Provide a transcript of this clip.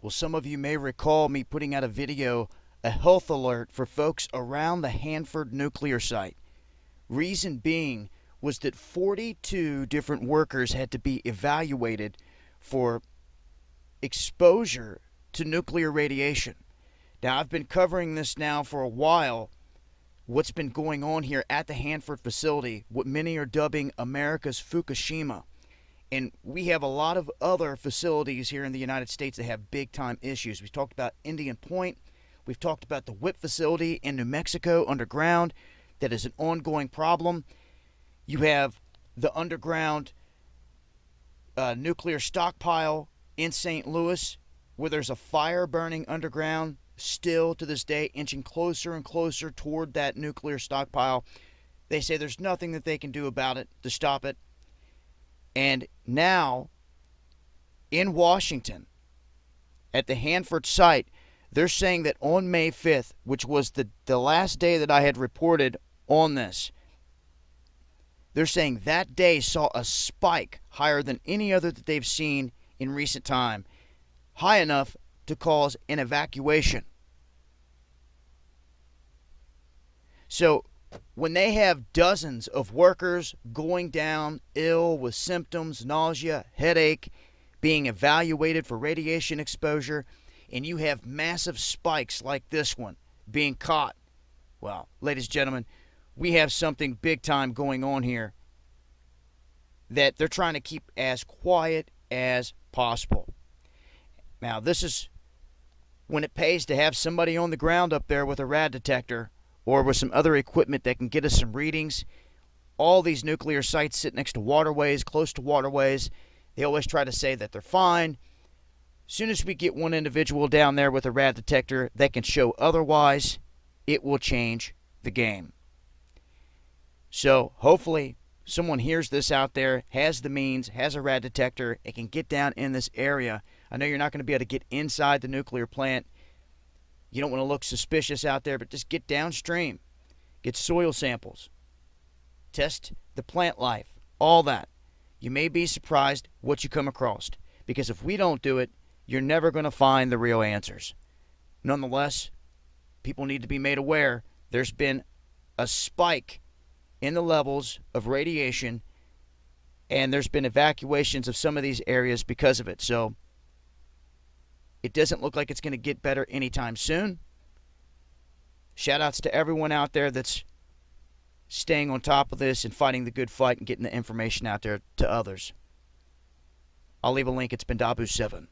Well, some of you may recall me putting out a video, a health alert for folks around the Hanford nuclear site. Reason being was that 42 different workers had to be evaluated for exposure to nuclear radiation. Now, I've been covering this now for a while, what's been going on here at the Hanford facility, what many are dubbing America's Fukushima. And we have a lot of other facilities here in the United States that have big time issues. We've talked about Indian Point. We've talked about the WIP facility in New Mexico underground that is an ongoing problem. You have the underground nuclear stockpile in St. Louis where there's a fire burning underground still to this day, inching closer and closer toward that nuclear stockpile. They say there's nothing that they can do about it to stop it. And now, in Washington, at the Hanford site, they're saying that on May 5th, which was the last day that I had reported on this, they're saying that day saw a spike higher than any other that they've seen in recent time, high enough to cause an evacuation. So, when they have dozens of workers going down ill with symptoms, nausea, headache, being evaluated for radiation exposure, and you have massive spikes like this one being caught, well, ladies and gentlemen, we have something big time going on here that they're trying to keep as quiet as possible. Now, this is when it pays to have somebody on the ground up there with a rad detector or with some other equipment that can get us some readings. All these nuclear sites sit next to waterways, close to waterways. They always try to say that they're fine. As soon as we get one individual down there with a rad detector that can show otherwise, it will change the game. So hopefully someone hears this out there, has the means, has a rad detector, and can get down in this area. I know you're not going to be able to get inside the nuclear plant. You don't want to look suspicious out there, but just get downstream. Get soil samples. Test the plant life. All that. You may be surprised what you come across. Because if we don't do it, you're never going to find the real answers. Nonetheless, people need to be made aware there's been a spike in the levels of radiation, and there's been evacuations of some of these areas because of it. So, it doesn't look like it's going to get better anytime soon. Shout outs to everyone out there that's staying on top of this and fighting the good fight and getting the information out there to others. I'll leave a link. It's been Dabu7.